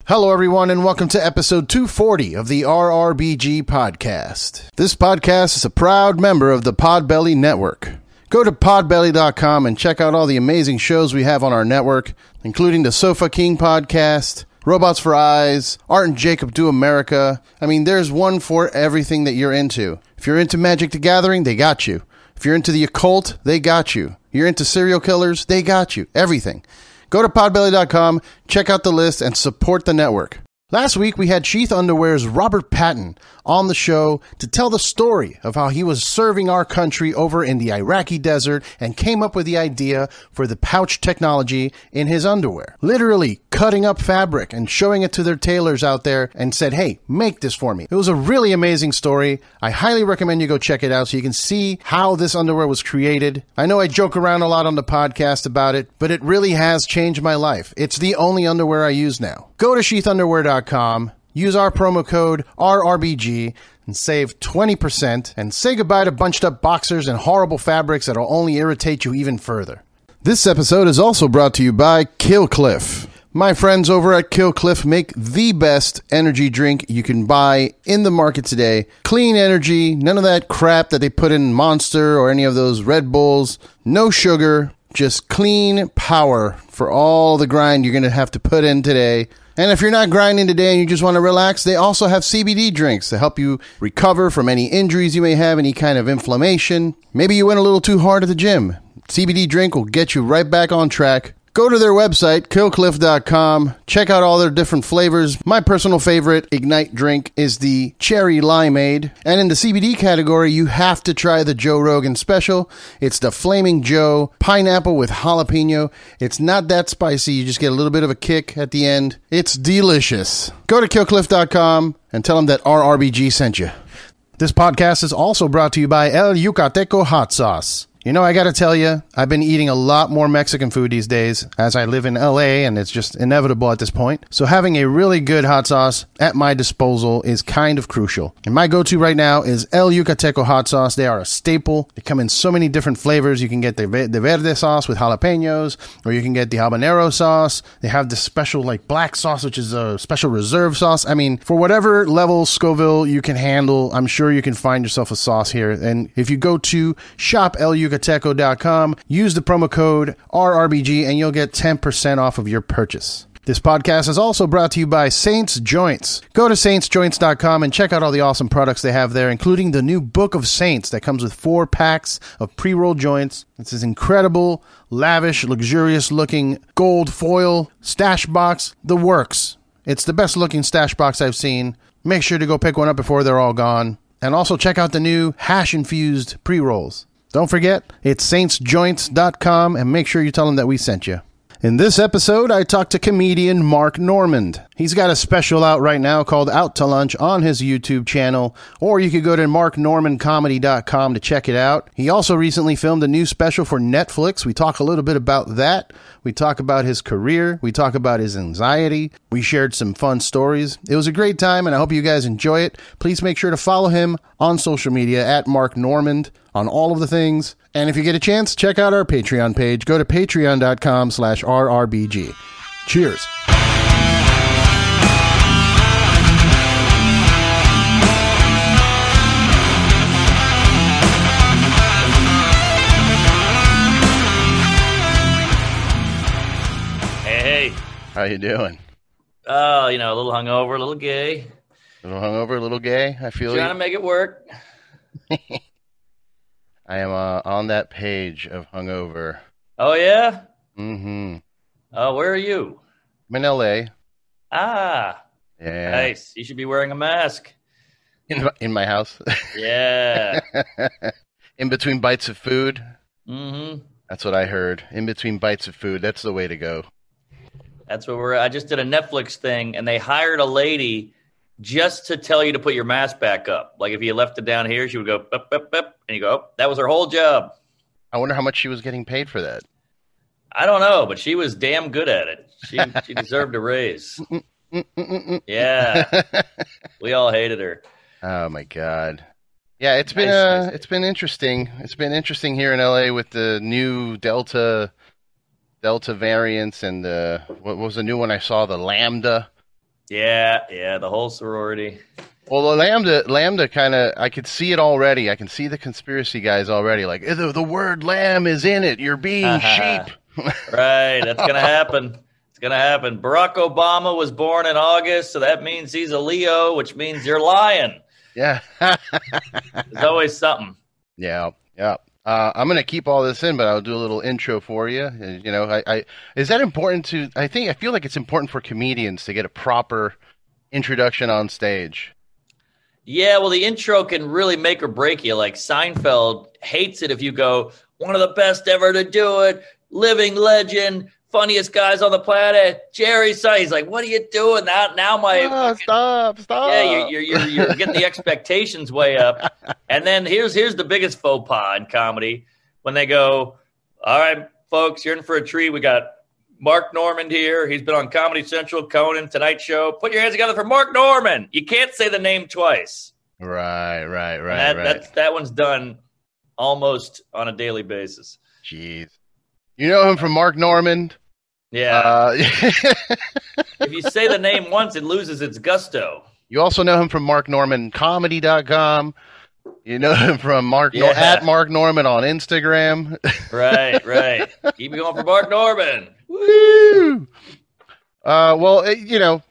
Hello, everyone, and welcome to episode 240 of the RRBG podcast. This podcast is a proud member of the Podbelly Network. Go to podbelly.com and check out all the amazing shows we have on our network, including the Sofa King podcast, Robots for Eyes, Art and Jacob Do America. I mean, there's one for everything that you're into. If you're into Magic the Gathering, they got you. If you're into the occult, they got you. You're into serial killers, they got you. Everything. Go to podbelly.com, check out the list, and support the network. Last week, we had Sheath Underwear's Robert Patton on the show to tell the story of how he was serving our country over in the Iraqi desert and came up with the idea for the pouch technology in his underwear. Literally cutting up fabric and showing it to their tailors out there and said, hey, make this for me. It was a really amazing story. I highly recommend you go check it out so you can see how this underwear was created. I know I joke around a lot on the podcast about it, but it really has changed my life. It's the only underwear I use now. Go to sheathunderwear.com, use our promo code RRBG, and save 20%, and say goodbye to bunched up boxers and horrible fabrics that'll only irritate you even further. This episode is also brought to you by Killcliff. My friends over at Killcliff make the best energy drink you can buy in the market today. Clean energy, none of that crap that they put in Monster or any of those Red Bulls. No sugar, just clean power for all the grind you're going to have to put in today. And if you're not grinding today and you just want to relax, they also have CBD drinks to help you recover from any injuries you may have, any kind of inflammation. Maybe you went a little too hard at the gym. CBD drink will get you right back on track. Go to their website, killcliff.com. Check out all their different flavors. My personal favorite Ignite drink is the Cherry Limeade. And in the CBD category, you have to try the Joe Rogan Special. It's the Flaming Joe Pineapple with Jalapeno. It's not that spicy. You just get a little bit of a kick at the end. It's delicious. Go to killcliff.com and tell them that RRBG sent you. This podcast is also brought to you by El Yucateco Hot Sauce. You know, I gotta tell you, I've been eating a lot more Mexican food these days as I live in LA, and it's just inevitable at this point. So having a really good hot sauce at my disposal is kind of crucial. And my go-to right now is El Yucateco Hot Sauce. They are a staple. They come in so many different flavors. You can get the verde sauce with jalapenos, or you can get the habanero sauce. They have this special like black sauce, which is a special reserve sauce. I mean, for whatever level Scoville you can handle, I'm sure you can find yourself a sauce here. And if you go to shop Yucateco.com, use the promo code RRBG and you'll get 10% off of your purchase. This podcast is also brought to you by Saints Joints. Go to saintsjoints.com and check out all the awesome products they have there, including the new Book of Saints that comes with 4 packs of pre-rolled joints. It's this incredible, lavish, luxurious-looking gold foil stash box. The works. It's the best-looking stash box I've seen. Make sure to go pick one up before they're all gone. And also check out the new hash-infused pre-rolls. Don't forget, it's saintsjoints.com, and make sure you tell them that we sent you. In this episode, I talked to comedian Mark Normand. He's got a special out right now called Out to Lunch on his YouTube channel, or you could go to marknormandcomedy.com to check it out. He also recently filmed a new special for Netflix. We talk a little bit about that. We talk about his career. We talk about his anxiety. We shared some fun stories. It was a great time, and I hope you guys enjoy it. Please make sure to follow him on social media at Mark Normand on all of the things. And if you get a chance, check out our Patreon page. Go to patreon.com/RRBG. Cheers. Hey. How you doing? Oh, a little hungover, a little gay. A little hungover, a little gay. I feel Trying to make it work. I am on that page of hungover. Oh, yeah? Mm-hmm. Oh, where are you? I'm in L.A. Ah. Yeah. Nice. You should be wearing a mask. In my house. Yeah. In between bites of food. Mm-hmm. That's what I heard. In between bites of food. That's the way to go. That's what I just did a Netflix thing, and they hired a lady just to tell you to put your mask back up. Like if you left it down here, she would go, bup, bup, bup, and you go, oh, that was her whole job. I wonder how much she was getting paid for that. I don't know, but she was damn good at it. She deserved a raise. Yeah. We all hated her. Oh my God. Yeah, it's been interesting. It's been interesting here in LA with the new Delta variants and what was the new one I saw? The Lambda. Yeah, the whole sorority. Well, the Lambda kind of, I could see it already. I can see the conspiracy guys already. Like, the word lamb is in it. You're being sheep. Right, that's going to happen. It's going to happen. Barack Obama was born in August, so that means he's a Leo, which means you're lying. Yeah. There's always something. Yeah. I'm going to keep all this in, but I'll do a little intro for you. You know, is that important to, I feel like it's important for comedians to get a proper introduction on stage. Yeah, well, the intro can really make or break you. Like Seinfeld hates it if you go, one of the best ever to do it, living legend, funniest guys on the planet, Jerry Seinfeld. He's like, what are you doing? Now my stop. Yeah, you're getting the expectations way up. And then here's the biggest faux pas in comedy when they go, all right, folks, you're in for a treat. We got Mark Normand here. He's been on Comedy Central, Conan, Tonight Show. Put your hands together for Mark Normand. You can't say the name twice. Right. That one's done almost on a daily basis. Jeez. You know him from Mark Normand? Yeah. If you say the name once, it loses its gusto. You also know him from MarkNormanComedy.com. You know him from at Mark Normand on Instagram. Right. Keep going for Mark Normand. Woo! Well, you know,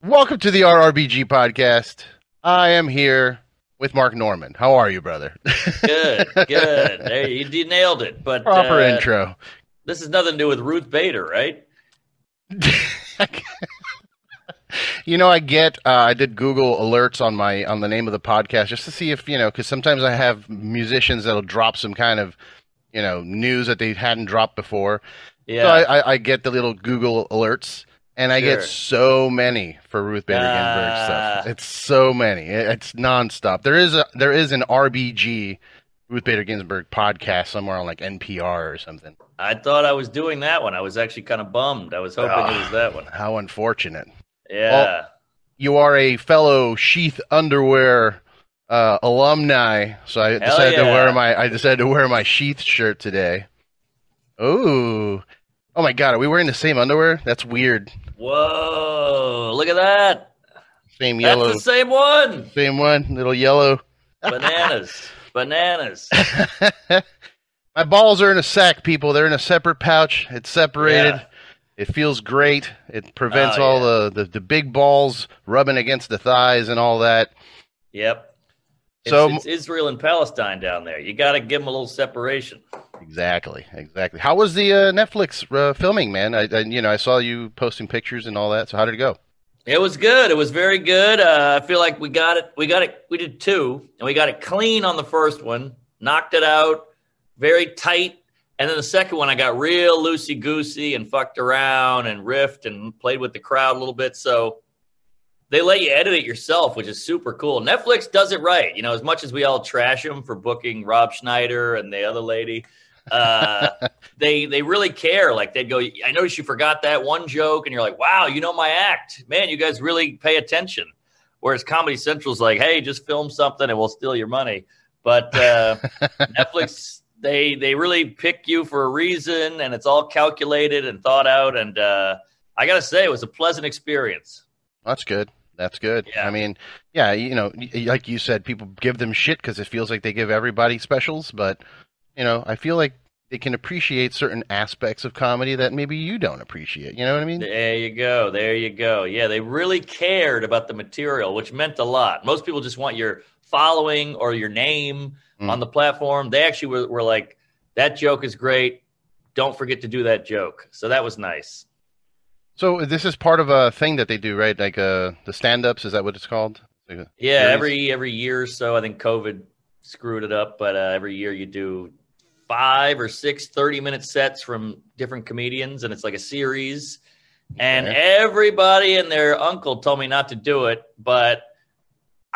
welcome to the RRBG podcast. I am here with Mark Normand. How are you, brother? Good. There, you nailed it. But proper intro. This has nothing to do with Ruth Bader, right? You know, I did Google alerts on the name of the podcast just to see if, you know, because sometimes I have musicians that'll drop some kind of, you know, news that they hadn't dropped before. Yeah. So I get the little Google alerts, and I get so many for Ruth Bader Ginsburg stuff. It's so many. It's nonstop. There is an RBG Ruth Bader Ginsburg podcast somewhere on like NPR or something. I thought I was doing that one. I was actually kind of bummed. I was hoping it was that one. How unfortunate. Yeah. Well, you are a fellow Sheath Underwear alumni, so I decided to wear my Sheath shirt today. Oh my God, are we wearing the same underwear? That's weird. Whoa, look at that. Same yellow. That's the same one. Same one, little yellow. Bananas. My balls are in a sack, people. They're in a separate pouch. It's separated. Yeah. It feels great. It prevents all the big balls rubbing against the thighs and all that. Yep. It's Israel and Palestine down there. You got to give them a little separation. Exactly. How was the Netflix filming, man? I saw you posting pictures and all that. So how did it go? It was good. It was very good. I feel like we got it. We did two, and we got it clean on the first one. Knocked it out, very tight. And then the second one, I got real loosey-goosey and fucked around and riffed and played with the crowd a little bit. So they let you edit it yourself, which is super cool. Netflix does it right. You know, as much as we all trash them for booking Rob Schneider and the other lady, they really care. Like they'd go, I noticed you forgot that one joke. And you're like, wow, you know my act. Man, you guys really pay attention. Whereas Comedy Central's like, hey, just film something and we'll steal your money. But Netflix... They really pick you for a reason, and it's all calculated and thought out. And I got to say, it was a pleasant experience. That's good. Yeah. I mean, yeah, you know, like you said, people give them shit because it feels like they give everybody specials. But, you know, I feel like they can appreciate certain aspects of comedy that maybe you don't appreciate. You know what I mean? There you go. Yeah, they really cared about the material, which meant a lot. Most people just want your following or your name on the platform. They actually were like, that joke is great. Don't forget to do that joke. So that was nice. So this is part of a thing that they do, right? Like the stand-ups, is that what it's called? Like every year or so. I think COVID screwed it up, but every year you do 5 or 6 30-minute sets from different comedians, and it's like a series. Okay. And everybody and their uncle told me not to do it, but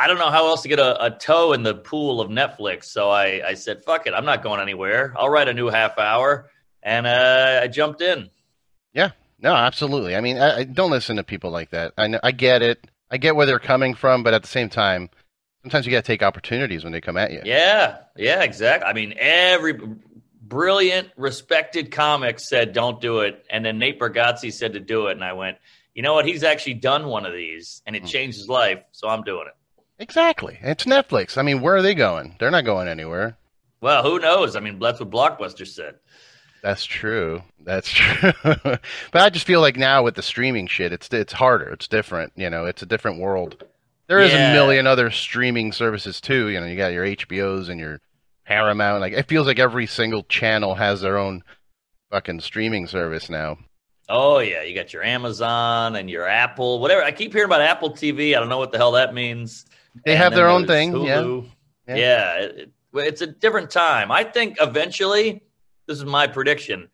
I don't know how else to get a toe in the pool of Netflix. So I said, fuck it. I'm not going anywhere. I'll write a new half hour. And I jumped in. Yeah, no, absolutely. I mean, I don't listen to people like that. I get it. I get where they're coming from. But at the same time, sometimes you got to take opportunities when they come at you. Yeah, exactly. I mean, every brilliant, respected comic said, don't do it. And then Nate Bargatze said to do it. And I went, you know what? He's actually done one of these, and it changed his life, so I'm doing it. Exactly. It's Netflix. I mean, where are they going? They're not going anywhere. Well, who knows? I mean, that's what Blockbuster said. That's true. That's true. But I just feel like now with the streaming shit, it's harder. It's different. You know, it's a different world. There is a million other streaming services too. You know, you got your HBOs and your Paramount. Like, it feels like every single channel has their own fucking streaming service now. Oh, yeah. You got your Amazon and your Apple, whatever. I keep hearing about Apple TV. I don't know what the hell that means. They have their own thing. Hulu. Yeah. It's a different time. I think eventually, this is my prediction,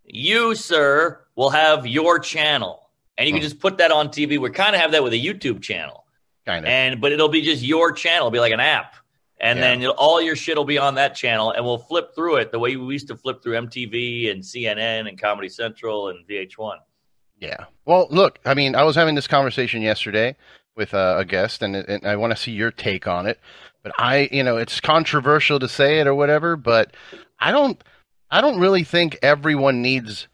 you, sir, will have your channel. And you can just put that on TV. We kind of have that with a YouTube channel. Kind of. But it'll be just your channel. It'll be like an app. And then all your shit will be on that channel, and we'll flip through it the way we used to flip through MTV and CNN and Comedy Central and VH1. Yeah. Well, look, I mean, I was having this conversation yesterday with a guest, and I want to see your take on it. But it's controversial to say it or whatever, but I don't really think everyone needs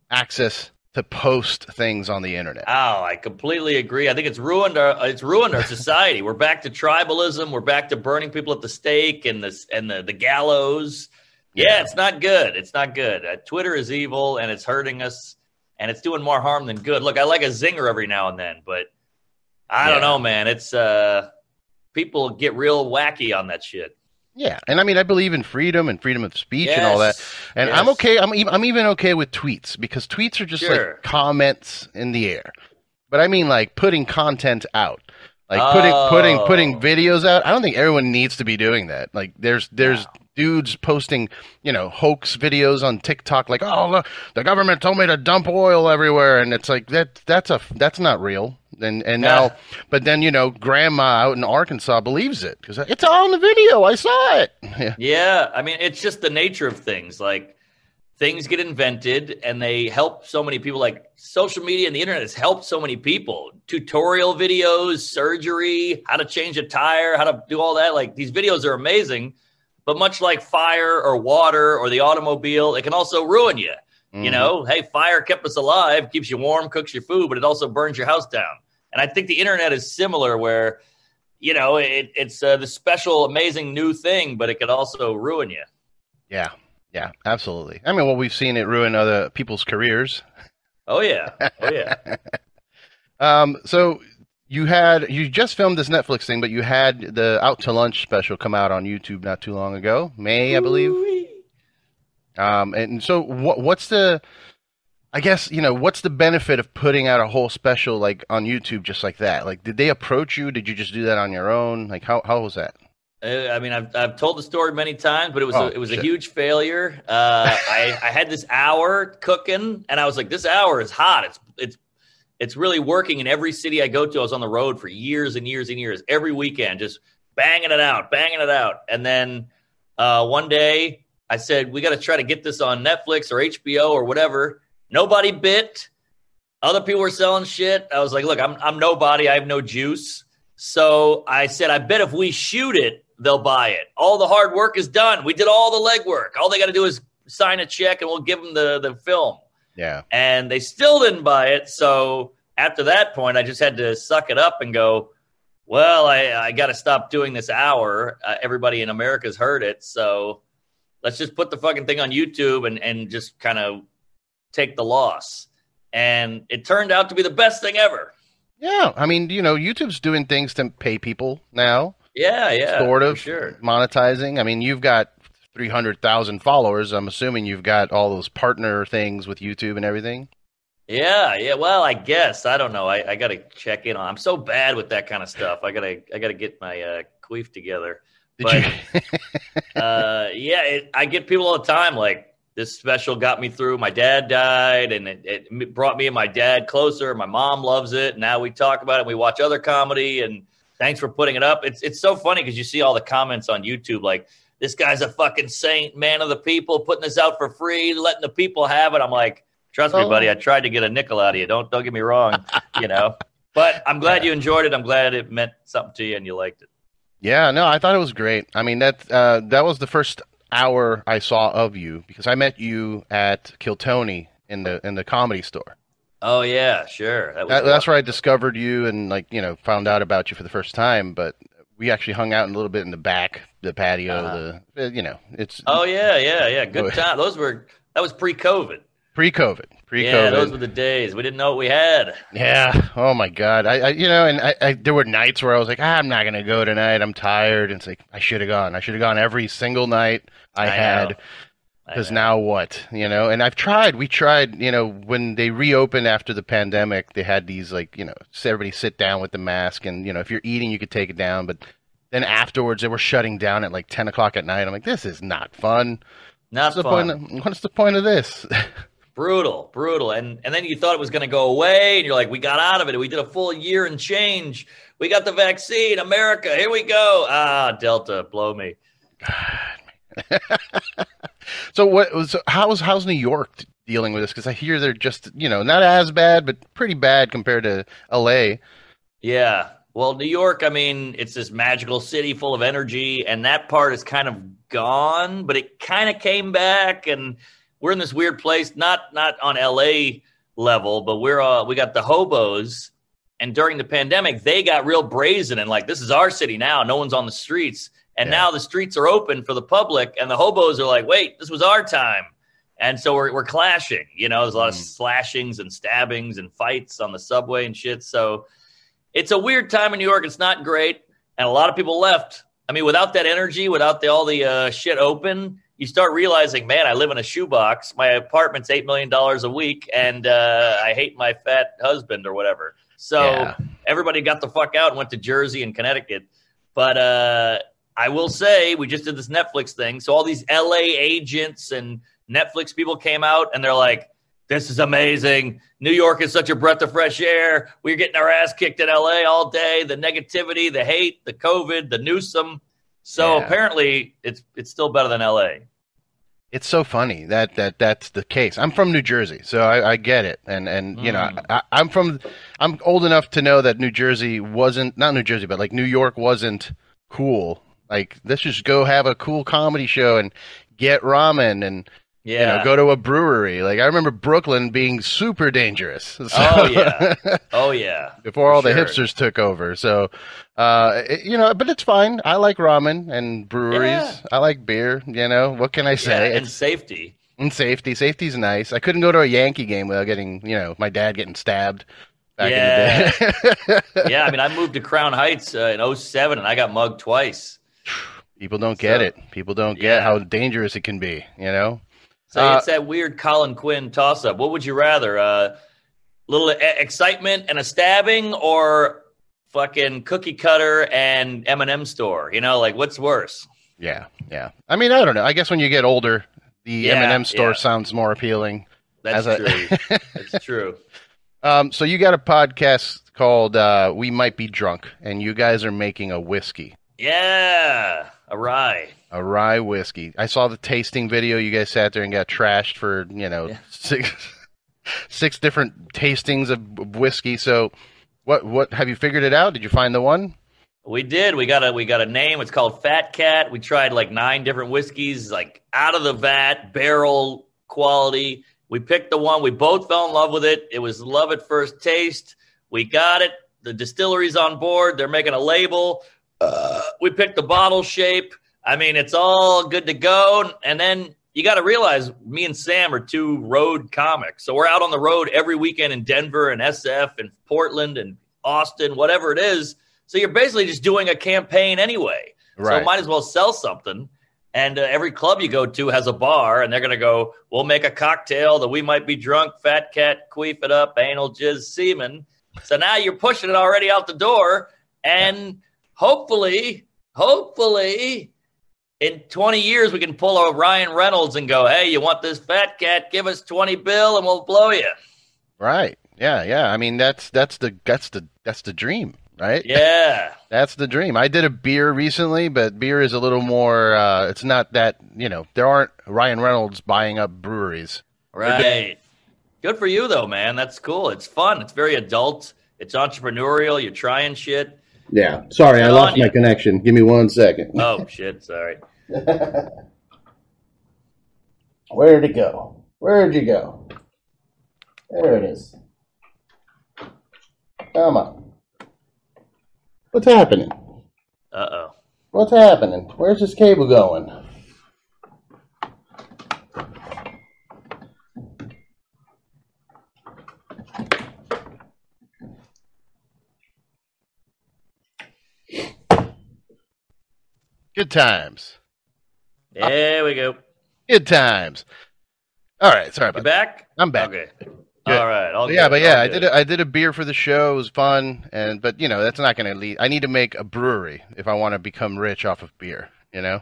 access to post things on the internet. Oh, I completely agree. I think it's ruined our society. We're back to tribalism. We're back to burning people at the stake and the gallows. Yeah, it's not good. It's not good. Twitter is evil, and it's hurting us, and it's doing more harm than good. Look, I like a zinger every now and then, but I don't know, man. It's people get real wacky on that shit. Yeah, and I mean, I believe in freedom and freedom of speech and all that. And I'm okay. I'm even okay with tweets, because tweets are just like comments in the air. But I mean, like, putting content out, like putting videos out. I don't think everyone needs to be doing that. Like, there's dudes posting, hoax videos on TikTok, like, oh, look, the government told me to dump oil everywhere, and it's like that's not real. And now, but then, grandma out in Arkansas believes it because it's all in the video. I saw it. Yeah. I mean, it's just the nature of things. Like, things get invented and they help so many people. Like, social media and the internet has helped so many people. Tutorial videos, surgery, how to change a tire, how to do all that. Like, these videos are amazing, but much like fire or water or the automobile, it can also ruin you. Mm-hmm. Hey, fire kept us alive, keeps you warm, cooks your food, but it also burns your house down. And I think the internet is similar, where, it's the special, amazing new thing, but it could also ruin you. Yeah, absolutely. I mean, well, we've seen it ruin other people's careers. Oh, yeah. So you just filmed this Netflix thing, but you had the Out to Lunch special come out on YouTube not too long ago, May, I believe. And so what's the benefit of putting out a whole special, like, on YouTube just like that? Like, did they approach you? Did you just do that on your own? Like, how was that? I mean, I've told the story many times, but it was a huge failure. I had this hour cooking, and I was like, this hour is hot. It's really working in every city I go to. I was on the road for years and years and years, every weekend, just banging it out. And then one day I said, we got to try to get this on Netflix or HBO or whatever. Nobody bit. Other people were selling shit. I was like, look, I'm nobody. I have no juice. So I said, I bet if we shoot it, they'll buy it. All the hard work is done. We did all the legwork. All they got to do is sign a check, and we'll give them the film. Yeah. And they still didn't buy it. So after that point, I just had to suck it up and go, well, I got to stop doing this hour. Everybody in America's heard it. So let's just put the fucking thing on YouTube and just kind of take the loss. And it turned out to be the best thing ever. Yeah. I mean, YouTube's doing things to pay people now. Yeah. Sort of. Sure. Monetizing. I mean, you've got 300,000 followers. I'm assuming you've got all those partner things with YouTube and everything. Yeah. Well, I guess. I don't know. I got to check in on. I'm so bad with that kind of stuff. I gotta get my queef together. I get people all the time like, this special got me through. My dad died, and it brought me and my dad closer. My mom loves it. Now we talk about it. We watch other comedy, and thanks for putting it up. It's so funny because you see all the comments on YouTube like, this guy's a fucking saint, man of the people, putting this out for free, letting the people have it. I'm like, trust me, buddy, I tried to get a nickel out of you. Don't get me wrong, But I'm glad you enjoyed it. I'm glad it meant something to you and you liked it. Yeah, no, I thought it was great. I mean, that was the first hour I saw of you because I met you at Kill Tony in the Comedy Store. Oh yeah, sure. That was That's fun. where I discovered you and found out about you for the first time. But we actually hung out a little bit in the back, the Uh-huh. patio. It's Oh yeah, yeah, yeah. Good time. That was pre-COVID. pre-COVID, Yeah, those pre-COVID. were the days. We didn't know what we had. Yeah. Oh my God. And there were nights where I was like, I'm not gonna go tonight. I'm tired. And it's like I should have gone. I should have gone every single night I I know. had. I Because know. now what? And I've tried. We tried. When they reopened after the pandemic, they had these everybody sit down with the mask, and if you're eating, you could take it down. But then afterwards, they were shutting down at like 10 o'clock at night. I'm like, this is not fun. What's Not the point? fun. What's the point of this? Brutal, brutal. And then you thought it was going to go away, and you're like, we got out of it. We did a full year and change. We got the vaccine. America, here we go. Ah, Delta, blow me. So what was how's New York dealing with this? Because I hear they're just not as bad, but pretty bad compared to LA. Yeah. Well, New York, I mean, it's this magical city full of energy, and that part is kind of gone, but it kind of came back, and we're in this weird place, not on LA level, but we got the hobos, and during the pandemic, they got real brazen and like, this is our city now. No one's on the streets. And Yeah. now the streets are open for the public, and the hobos are like, wait, this was our time. And so we're clashing. There's a lot of slashings and stabbings and fights on the subway and shit. So it's a weird time in New York. It's not great. And a lot of people left. I mean, without that energy, without all the shit open, you start realizing, man, I live in a shoebox. My apartment's $8 million a week, and I hate my fat husband or whatever. So Yeah. everybody got the fuck out and went to Jersey and Connecticut. But I will say, we just did this Netflix thing. So all these LA agents and Netflix people came out, and they're like, this is amazing. New York is such a breath of fresh air. We're getting our ass kicked in LA all day. The negativity, the hate, the COVID, the Newsom. So Yeah. apparently it's still better than LA. It's so funny that's the case. I'm from New Jersey, so I get it, and I'm old enough to know that New Jersey wasn't not New Jersey, but like New York wasn't cool. Like let's just go have a cool comedy show and get ramen and Yeah. go to a brewery. Like I remember Brooklyn being super dangerous. So, Oh, yeah. Oh, yeah. before For all the sure. hipsters took over. So, but it's fine. I like ramen and breweries. Yeah. I like beer. What can I say? Yeah, and safety. And safety. Safety's nice. I couldn't go to a Yankee game without getting, my dad getting stabbed back in the day. Yeah, I mean, I moved to Crown Heights in '07, and I got mugged twice. People don't get it. People don't get how dangerous it can be. So it's that weird Colin Quinn toss-up. What would you rather? Little excitement and a stabbing, or fucking cookie cutter and M&M store? Like, what's worse? Yeah, yeah. I mean, I don't know. I guess when you get older, the M&M store Yeah. sounds more appealing. That's true. That's true. So you got a podcast called We Might Be Drunk, and you guys are making a whiskey. Yeah, a rye. A rye whiskey. I saw the tasting video. You guys sat there and got trashed for, six different tastings of whiskey. So what have you figured it out? Did you find the one? We did. We got a name. It's called Fat Cat. We tried like 9 different whiskeys, like out of the vat, barrel quality. We picked the one. We both fell in love with it. It was love at first taste. We got it. The distillery's on board. They're making a label. We picked the bottle shape. I mean, it's all good to go. And then you got to realize me and Sam are 2 road comics. So we're out on the road every weekend in Denver and SF and Portland and Austin, whatever it is. So you're basically just doing a campaign anyway. Right. So might as well sell something. And every club you go to has a bar, and they're going to go, we'll make a cocktail that we might be drunk, fat cat, queef it up, anal jizz semen. So now you're pushing it already out the door. And hopefully, in 20 years, we can pull a Ryan Reynolds and go, hey, you want this fat cat? Give us 20 bill and we'll blow you. Right. Yeah. Yeah. I mean, that's the dream, right? Yeah. That's the dream. I did a beer recently, but beer is a little more, it's not that, there aren't Ryan Reynolds buying up breweries. Right. Good for you, though, man. That's cool. It's fun. It's very adult. It's entrepreneurial. You're trying shit. Yeah. Sorry, I Good lost on my you. connection. Give me 1 second. Oh, shit. Sorry. Where'd it go? Where'd you go? There it is. Come on. What's happening? Uh-oh. What's happening? Where's this cable going? Good times. There we go. Good times. All right, sorry about You back? I'm back. Okay. Good. All right. All Yeah, good, but yeah, all good. I did a beer for the show. It was fun, but you know that's not going to lead. I need to make a brewery if I want to become rich off of beer. You know.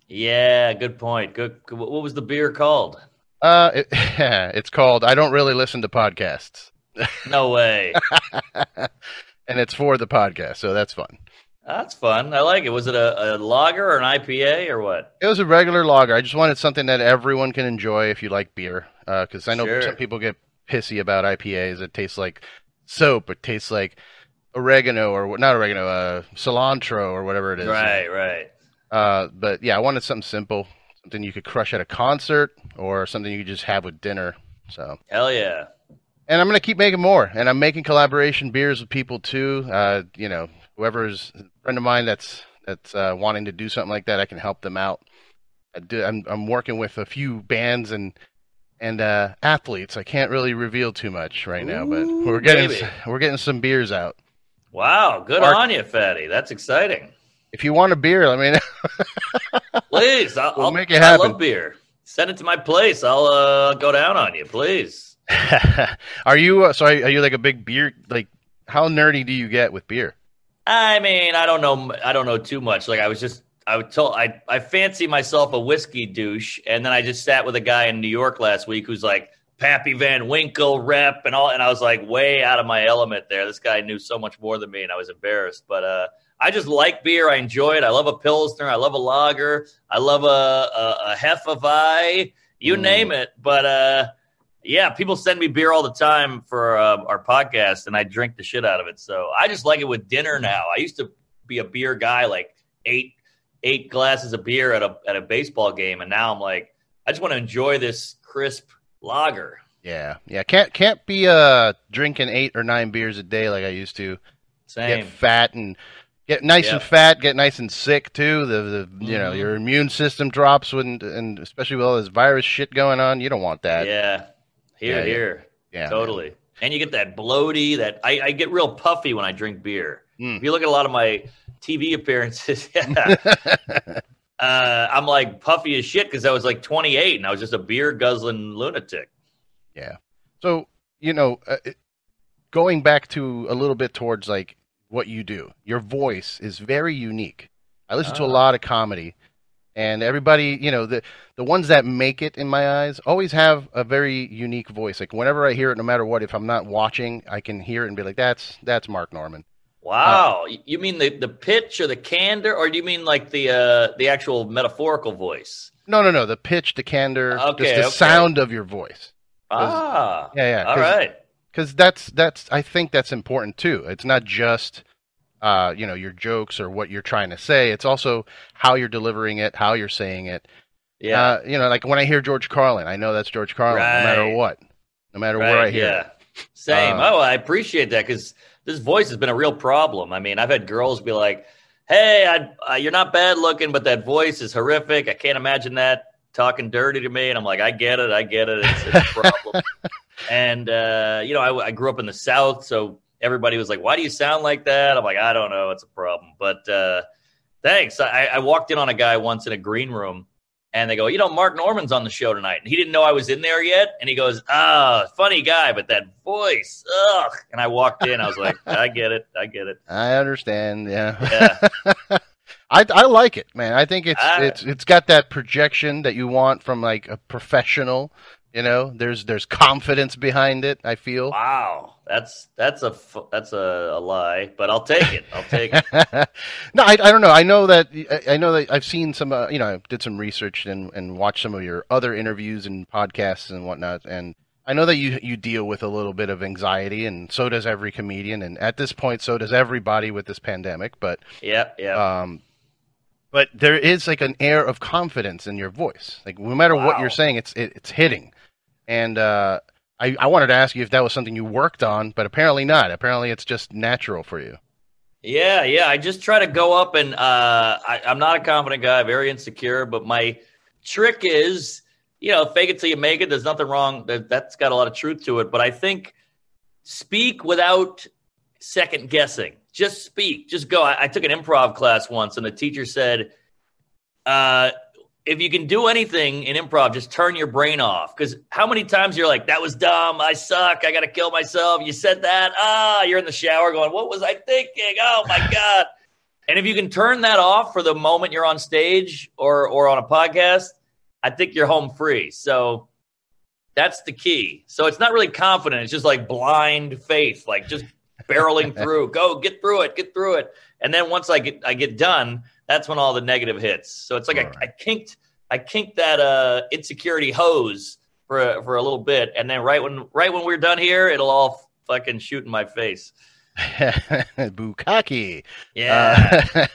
Yeah, good point. Good. What was the beer called? It's called I Don't Really Listen to Podcasts. No way. And it's for the podcast, so that's fun. That's fun. I like it. Was it a lager or an IPA or what? It was a regular lager. I just wanted something that everyone can enjoy if you like beer, because I know Sure. some people get pissy about IPAs. It tastes like soap. It tastes like oregano or not oregano, cilantro or whatever it is. Right. But yeah, I wanted something simple, something you could crush at a concert or something you could just have with dinner. So Hell yeah. and I'm going to keep making more, and I'm making collaboration beers with people too. You know, whoever's a friend of mine that's wanting to do something like that, I can help them out. I'm working with a few bands and athletes. I can't really reveal too much right now, but we're getting some beers out. Wow. Good on you, Fatty. That's exciting. If you want a beer, let me know. Please. I'll make it happen. I love beer. Send it to my place. I'll go down on you, please. Are you like a big beer, like how nerdy do you get with beer? I mean, I don't know too much. Like I fancy myself a whiskey douche, and then I just sat with a guy in New York last week who's like Pappy Van Winkle rep and all, and I was like way out of my element there. This guy knew so much more than me, and I was embarrassed. But I just like beer. I enjoy it. I love a Pilsner. I love a lager. I love a Hefeweizen. You name it. But yeah, people send me beer all the time for our podcast, and I drink the shit out of it. So I just like it with dinner now. I used to be a beer guy, like eight glasses of beer at a baseball game, and now I'm like, I just want to enjoy this crisp lager. Yeah. Can't be drinking 8 or 9 beers a day like I used to. Same. Get fat and get nice and fat, get nice and sick too. The you know, your immune system drops and especially with all this virus shit going on. You don't want that. Yeah. Here. Yeah, totally. Man. And you get that bloaty, that I get real puffy when I drink beer. If you look at a lot of my TV appearances, I'm like puffy as shit because I was like 28 and I was just a beer guzzling lunatic. Yeah. So, you know, going back to a little bit towards like what you do, your voice is very unique. I listen to a lot of comedy. And everybody, you know, the ones that make it in my eyes always have a very unique voice. Like whenever I hear it, no matter what, if I'm not watching, I can hear it and be like, that's Mark Norman. Wow. You mean the pitch or the candor, or do you mean like the actual metaphorical voice? No. The pitch, the candor, just the sound of your voice. Yeah. All right. Because that's I think that's important too. It's not just you know, your jokes or what you're trying to say. It's also how you're delivering it, how you're saying it. Yeah. You know, like when I hear George Carlin, I know that's George Carlin, no matter what, no matter where I hear it. Same. I appreciate that because this voice has been a real problem. I mean, I've had girls be like, hey, you're not bad looking, but that voice is horrific. I can't imagine that talking dirty to me. And I'm like, I get it. It's a problem. And, you know, I grew up in the South, so everybody was like, why do you sound like that? I'm like, I don't know. It's a problem. But thanks. I walked in on a guy once in a green room, and they go, you know, Mark Norman's on the show tonight. And he didn't know I was in there yet. And he goes, funny guy, but that voice, ugh. And I walked in. I was like, I get it. I understand. Yeah. I like it, man. I think it's got that projection that you want from like a professional. You know, there's confidence behind it, I feel. Wow. That's a lie, but I'll take it. No, I don't know. I know that I've seen some, you know, I did some research and watched some of your other interviews and podcasts and whatnot. And I know that you deal with a little bit of anxiety, and so does every comedian. And at this point, so does everybody with this pandemic. But yeah. But there is like an air of confidence in your voice. Like no matter what you're saying, it's hitting. And I I wanted to ask you if that was something you worked on, but apparently not. Apparently it's just natural for you. Yeah. I just try to go up and I'm not a confident guy, very insecure, but my trick is, fake it till you make it. There's nothing wrong. That's got a lot of truth to it. But I think speak without second guessing. Just speak. Just go. I took an improv class once, and the teacher said, if you can do anything in improv, just turn your brain off. Because how many times you're like, that was dumb. I suck. I got to kill myself. You said that. You're in the shower going, what was I thinking? Oh, my God. And if you can turn that off for the moment you're on stage or on a podcast, I think you're home free. So that's the key. So it's not really confident. It's just like blind faith, like just barreling through. Go, get through it. And then once I get done, that's when all the negative hits. So it's like I kinked that insecurity hose for a little bit, and then right when we're done here, it'll all fucking shoot in my face. Bukkake. Yeah.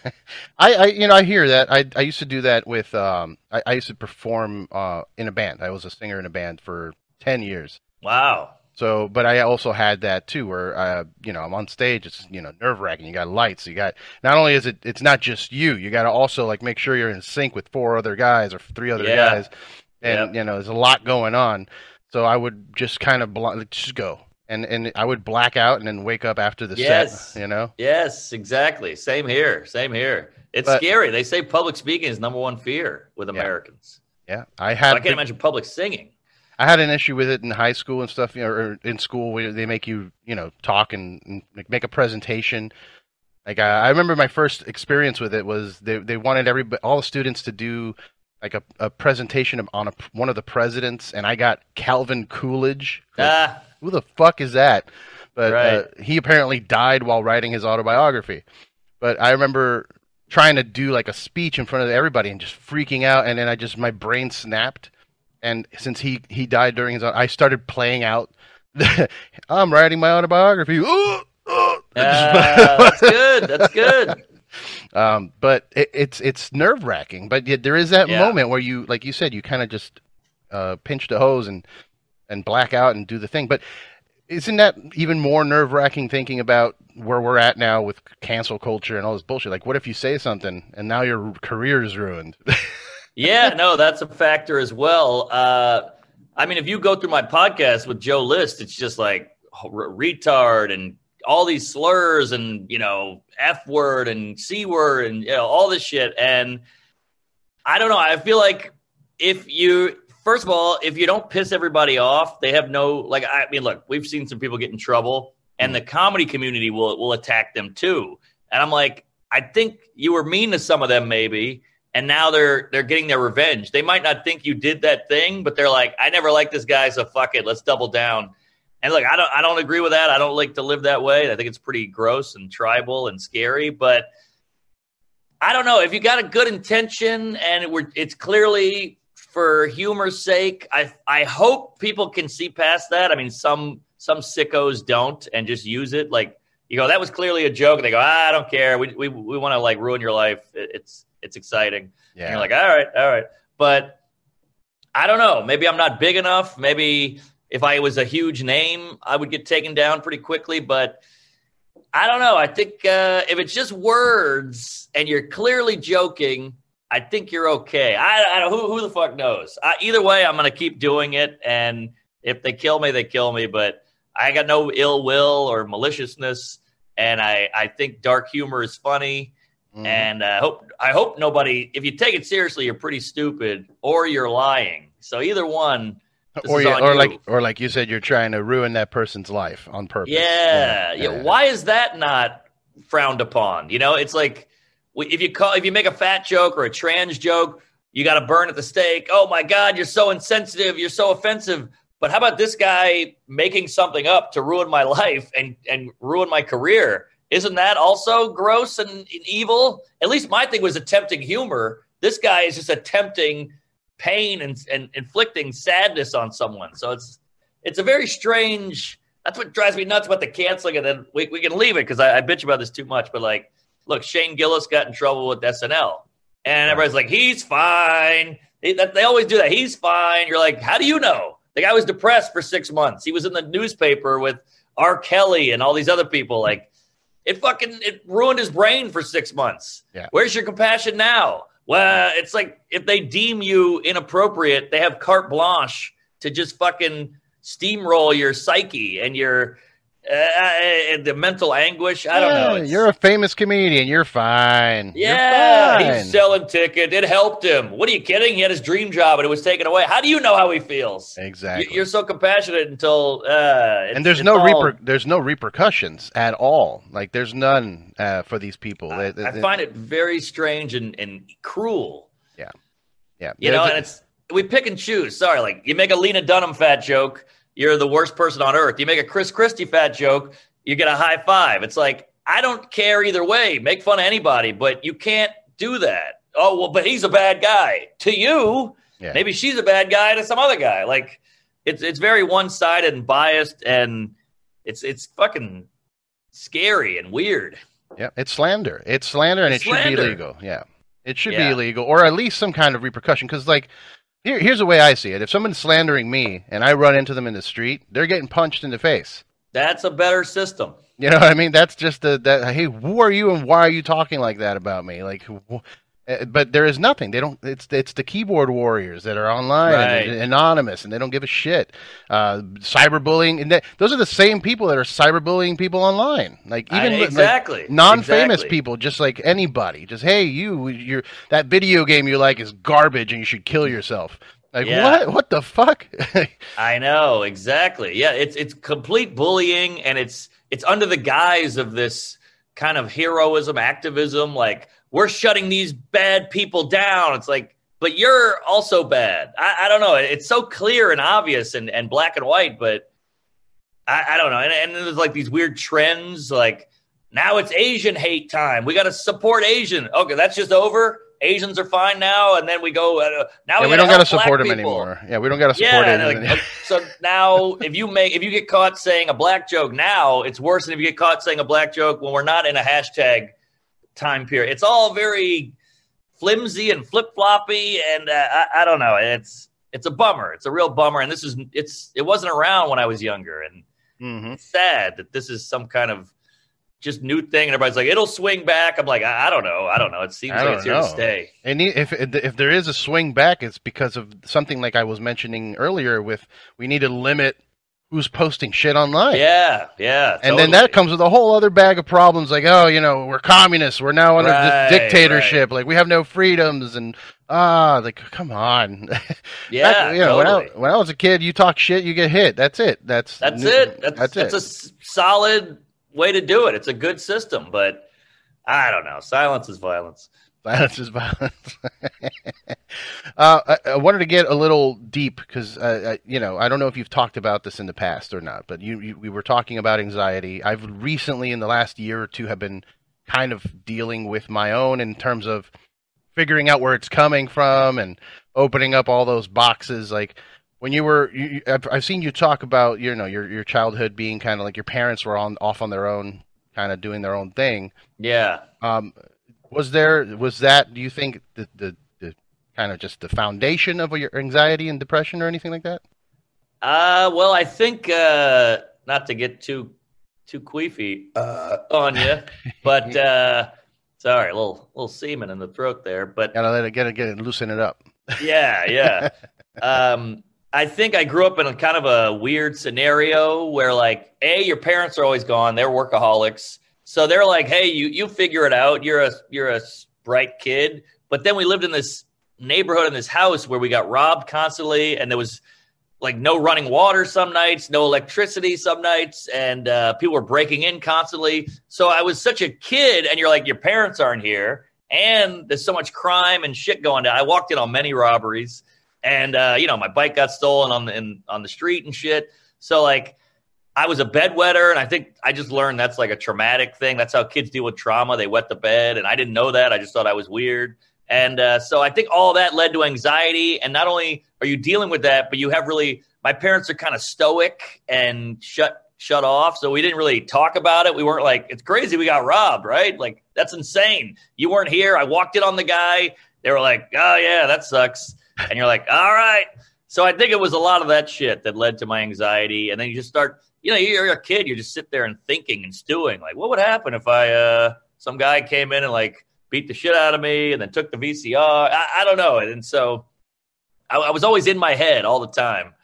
I hear that. I used to do that with I used to perform in a band. I was a singer in a band for 10 years. Wow. So, but I also had that too, where I'm on stage. It's nerve wracking. You got lights. You got not only is it's not just you. You got to also like make sure you're in sync with 4 other guys or 3 other guys, and there's a lot going on. So I would just kind of just go, and I would black out and then wake up after the set. Yes, exactly. Same here. It's scary. They say public speaking is number 1 fear with Americans. Yeah, I can't imagine public singing. I had an issue with it in high school and stuff, or in school where they make you, talk and make a presentation. Like I remember my first experience with it was they wanted all the students to do like a presentation on one of the presidents, and I got Calvin Coolidge. Who the fuck is that? But he apparently died while writing his autobiography. But I remember trying to do like a speech in front of everybody and just freaking out, and then my brain snapped. And since he died during I started playing out. I'm writing my autobiography. That's good. But it's nerve wracking. But yet there is that moment where you, like you said, you kind of just pinch the hose and black out and do the thing. But isn't that even more nerve wracking thinking about where we're at now with cancel culture and all this bullshit? Like, what if you say something and now your career is ruined? Yeah, no, that's a factor as well. I mean, if you go through my podcast with Joe List, it's just like retard and all these slurs and, F word and C word and, all this shit. And I don't know. I feel like first of all, if you don't piss everybody off, they have look, we've seen some people get in trouble and the comedy community will attack them too. And I'm like, I think you were mean to some of them maybe. And now they're getting their revenge. They might not think you did that thing, but they're like, I never liked this guy, so fuck it, let's double down. And look, I don't agree with that. I don't like to live that way. I think it's pretty gross and tribal and scary. But I don't know if you got a good intention and it's clearly for humor's sake. I hope people can see past that. I mean, some sickos don't and just use it like that was clearly a joke. And they go, I don't care. We want to like ruin your life. It's exciting. Yeah. And you're like, all right. But I don't know. Maybe I'm not big enough. Maybe if I was a huge name, I would get taken down pretty quickly. But I don't know. I think if it's just words and you're clearly joking, I think you're okay. I don't who the fuck knows? Either way, I'm going to keep doing it. And if they kill me, they kill me. But I got no ill will or maliciousness. And I think dark humor is funny. And I hope nobody, if you take it seriously, you're pretty stupid or you're lying. So either one, or like you said, you're trying to ruin that person's life on purpose. Yeah. Why is that not frowned upon? It's like if you make a fat joke or a trans joke, you got to burn at the stake. Oh my God, you're so insensitive. You're so offensive. But how about this guy making something up to ruin my life and ruin my career? Isn't that also gross and evil? At least my thing was attempting humor. This guy is just attempting pain and inflicting sadness on someone. So it's a very strange. That's what drives me nuts about the canceling. And then we can leave it because I bitch about this too much. But like, look, Shane Gillis got in trouble with SNL, and everybody's like, he's fine. They always do that. He's fine. You're like, how do you know? The guy was depressed for 6 months. He was in the newspaper with R. Kelly and all these other people. Like, it ruined his brain for 6 months. Yeah. Where's your compassion now? Well, it's like if they deem you inappropriate, they have carte blanche to just fucking steamroll your psyche and your the mental anguish. I don't know. You're a famous comedian. You're fine. Yeah, You're fine. he's selling tickets. It helped him. What are you kidding? He had his dream job and it was taken away. How do you know how he feels? Exactly. You're so compassionate until and there's no repercussions at all. Like there's none for these people. I find it very strange and cruel. Yeah. You know, and we pick and choose. Sorry, like you make a Lena Dunham fat joke, you're the worst person on earth. You make a Chris Christie fat joke, you get a high five. It's like, I don't care either way. Make fun of anybody, but you can't do that. Oh, well, but he's a bad guy. To you, maybe she's a bad guy to some other guy. Like, it's very one-sided and biased, and it's fucking scary and weird. Yeah, it's slander. It's slander, and it should be illegal. Yeah, it should be illegal, or at least some kind of repercussion. Because, like, here's the way I see it. If someone's slandering me and I run into them in the street, they're getting punched in the face. That's a better system. You know what I mean? That's just hey, who are you and why are you talking like that about me? Like, but there is nothing. They don't. It's the keyboard warriors that are online and anonymous, and they don't give a shit. Cyberbullying, and those are the same people that are cyberbullying people online. Like even like, non-famous people, just like anybody. Just hey, you're that video game you like is garbage, and you should kill yourself. Like what the fuck? I know exactly. Yeah, it's complete bullying, and it's under the guise of this kind of heroism, activism, like. We're shutting these bad people down. It's like, but you're also bad. I don't know. It's so clear and obvious and black and white, but I don't know. And there's like these weird trends, like now it's Asian hate time. We got to support Asian. Okay, that's just over. Asians are fine now, and then we go. Now we don't got to support them anymore. Yeah, we don't got to support Asians. Like, so now, if you get caught saying a black joke now, it's worse than if you get caught saying a black joke when we're not in a hashtag time period. It's all very flimsy and flip-floppy, and I don't know. It's a bummer. It's a real bummer, and it wasn't around when I was younger, and it's sad that this is some kind of just new thing, and everybody's like, it'll swing back. I'm like, I don't know. It seems like it's here to stay. And if there is a swing back, it's because of something like I was mentioning earlier with we need to limit who's posting shit online. Yeah. And then that comes with a whole other bag of problems like, oh, we're communists. We're now under this dictatorship. Right. Like, we have no freedoms. And, like, come on. Yeah, Back, when I was a kid, you talk shit, you get hit. That's it. That's it. That's a solid way to do it. It's a good system. But, I don't know. Silence is violence. Violence is violence. I wanted to get a little deep because, I don't know if you've talked about this in the past or not, but we were talking about anxiety. I've recently, in the last year or two, have been kind of dealing with my own in terms of figuring out where it's coming from and opening up all those boxes. Like when I've seen you talk about, your childhood being kind of like your parents were off on their own, kind of doing their own thing. Yeah. Was that, do you think, the kind of just the foundation of your anxiety and depression or anything like that? Well, I think, not to get too queefy on you, but sorry, a little semen in the throat there. But gotta let it get it and loosen it up. Yeah. I think I grew up in a kind of a weird scenario where, like, your parents are always gone; they're workaholics. So they're like, hey, you figure it out. You're a bright kid. But then we lived in this neighborhood in this house where we got robbed constantly. And there was like no running water some nights, no electricity some nights. And people were breaking in constantly. So I was such a kid. And you're like, your parents aren't here. And there's so much crime and shit going down. I walked in on many robberies. And, my bike got stolen on the street and shit. So, like, I was a bedwetter, and I think I just learned that's like a traumatic thing. That's how kids deal with trauma. They wet the bed, and I didn't know that. I just thought I was weird. And so I think all that led to anxiety. And not only are you dealing with that, but you have my parents are kind of stoic and shut off. So we didn't really talk about it. We weren't like, it's crazy we got robbed, right? Like, that's insane. You weren't here. I walked in on the guy. They were like, oh, yeah, that sucks. And you're like, all right. So I think it was a lot of that shit that led to my anxiety. And then you just start, you're a kid, you just sit there and thinking and stewing. Like, what would happen if some guy came in and like beat the shit out of me and then took the VCR? I don't know. And so I was always in my head all the time.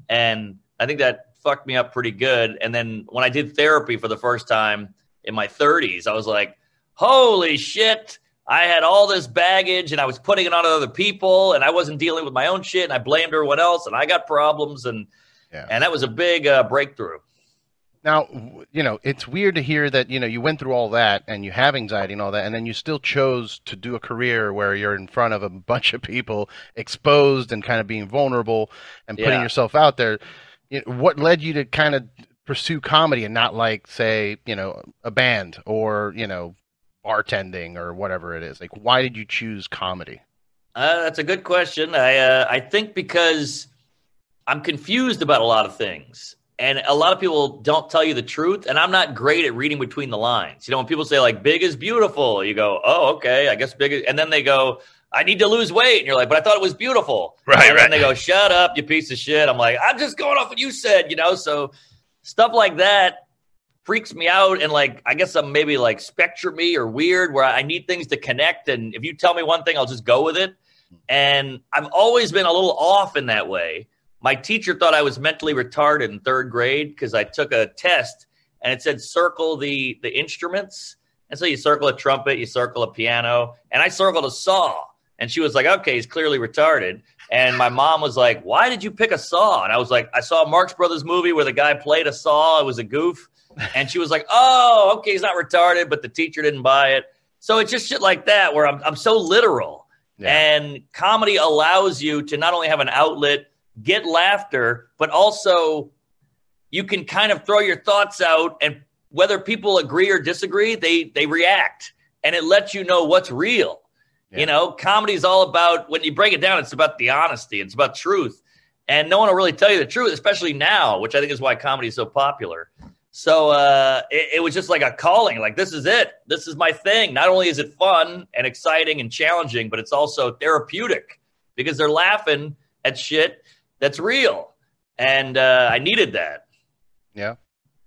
And I think that fucked me up pretty good. And then when I did therapy for the first time in my 30s, I was like, holy shit. I had all this baggage and I was putting it on other people and I wasn't dealing with my own shit and I blamed everyone else and I got problems and that was a big breakthrough. Now, it's weird to hear that, you went through all that and you have anxiety and all that, and then you still chose to do a career where you're in front of a bunch of people, exposed and kind of being vulnerable and putting yourself out there. What led you to kind of pursue comedy and not like, say, a band or, bartending or whatever it is? Like, why did you choose comedy? That's a good question. I think because I'm confused about a lot of things. And a lot of people don't tell you the truth, and I'm not great at reading between the lines. When people say, like, big is beautiful, you go, oh, okay, I guess big is... And then they go, I need to lose weight. And you're like, but I thought it was beautiful. Right, and then they go, shut up, you piece of shit. I'm like, I'm just going off what you said, So stuff like that freaks me out. And, like, I guess I'm maybe, like, spectrum-y or weird where I need things to connect. And if you tell me one thing, I'll just go with it. And I've always been a little off in that way. My teacher thought I was mentally retarded in third grade because I took a test and it said circle the instruments. And so you circle a trumpet, you circle a piano, and I circled a saw. And she was like, okay, he's clearly retarded. And my mom was like, why did you pick a saw? And I was like, I saw a Marx Brothers movie where the guy played a saw. It was a goof. And she was like, oh, okay, he's not retarded, but the teacher didn't buy it. So it's just shit like that where I'm so literal. Yeah. And comedy allows you to not only have an outlet, get laughter, but also you can kind of throw your thoughts out, and whether people agree or disagree, they react, and it lets you know what's real. Yeah. Comedy is all about, when you break it down, it's about the honesty, it's about truth, and no one will really tell you the truth, especially now, which I think is why comedy is so popular. So it was just like a calling, like, this is it. This is my thing. Not only is it fun and exciting and challenging, but it's also therapeutic because they're laughing at shit that's real. And I needed that. Yeah.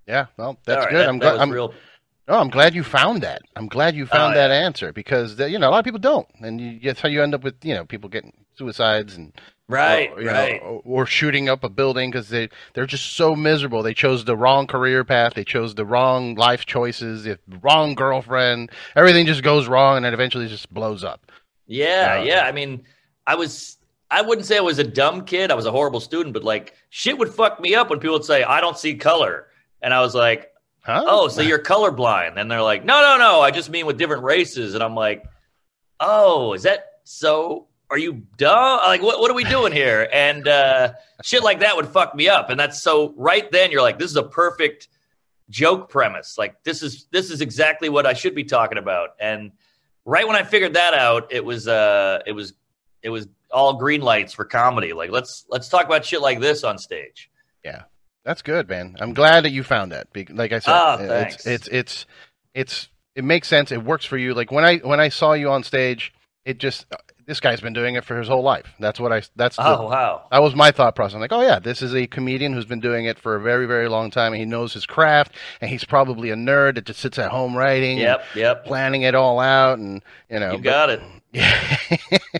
Yeah. Well, that's good. I'm glad you found that. I'm glad you found that answer because, a lot of people don't. And that's how you end up with, people getting suicides and or shooting up a building because they're just so miserable. They chose the wrong career path. They chose the wrong life choices, the wrong girlfriend. Everything just goes wrong and then eventually just blows up. Yeah. I mean, I wouldn't say I was a dumb kid. I was a horrible student, but like shit would fuck me up when people would say, I don't see color. And I was like, oh, so you're colorblind. And they're like, no, I just mean with different races. And I'm like, oh, is that so? Are you dumb? Like, what are we doing here? And shit like that would fuck me up. And that's so right then you're like, this is a perfect joke premise. Like this is exactly what I should be talking about. And right when I figured that out, it was all green lights for comedy. Like, let's talk about shit like this on stage. Yeah, that's good, man. I'm glad that you found that. Like I said, thanks. It makes sense. It works for you. Like when I saw you on stage, it just this guy's been doing it for his whole life. Wow. That was my thought process. I'm like, oh yeah, this is a comedian who's been doing it for a very, very long time, and he knows his craft, and he's probably a nerd that just sits at home writing, planning it all out, and you got it. Yeah.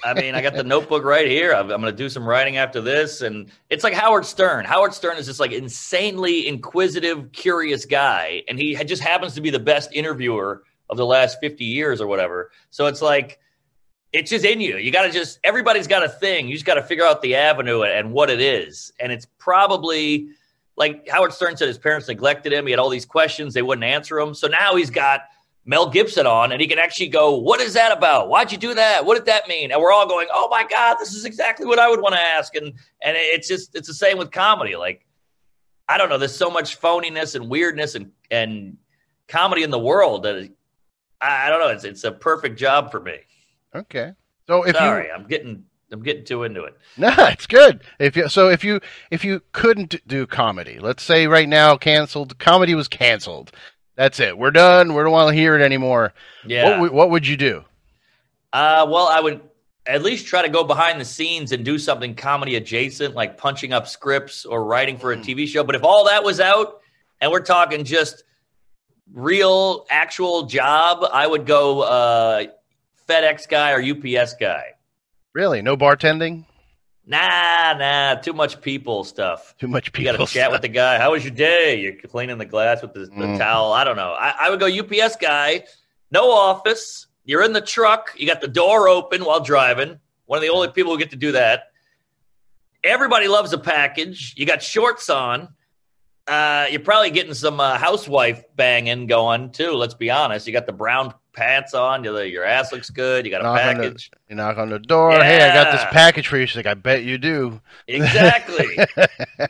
I mean, I got the notebook right here. I'm going to do some writing after this. And it's like Howard Stern. Howard Stern is this like insanely inquisitive, curious guy. And he just happens to be the best interviewer of the last 50 years or whatever. So it's like, it's just in you. You got to everybody's got a thing. You just got to figure out the avenue and what it is. And it's probably like Howard Stern said, his parents neglected him. He had all these questions. They wouldn't answer him. So now he's got Mel Gibson on, and he can actually go, what is that about? Why'd you do that? What did that mean? And we're all going, oh my God, this is exactly what I would want to ask. And it's the same with comedy. Like, I don't know, there's so much phoniness and weirdness and comedy in the world that I don't know. It's a perfect job for me. Okay. So I'm getting too into it. No, it's good. If you couldn't do comedy, let's say right now comedy was canceled. That's it. We're done. We don't want to hear it anymore. Yeah. What would you do? Well, at least try to go behind the scenes and do something comedy adjacent, like punching up scripts or writing for a TV show. But if all that was out and we're talking just real, actual job, I would go FedEx guy or UPS guy. Really? No bartending? Nah. Too much people stuff. Too much people. You got to chat with the guy. How was your day? You're cleaning the glass with the towel. I don't know. I would go UPS guy. No office. You're in the truck. You got the door open while driving. One of the only people who get to do that. Everybody loves a package. You got shorts on. You're probably getting some housewife banging going, too. Let's be honest. You got the brown pants on. Your ass looks good. You got a package. You knock on the door. Yeah. Hey, I got this package for you. She's like, I bet you do. Exactly.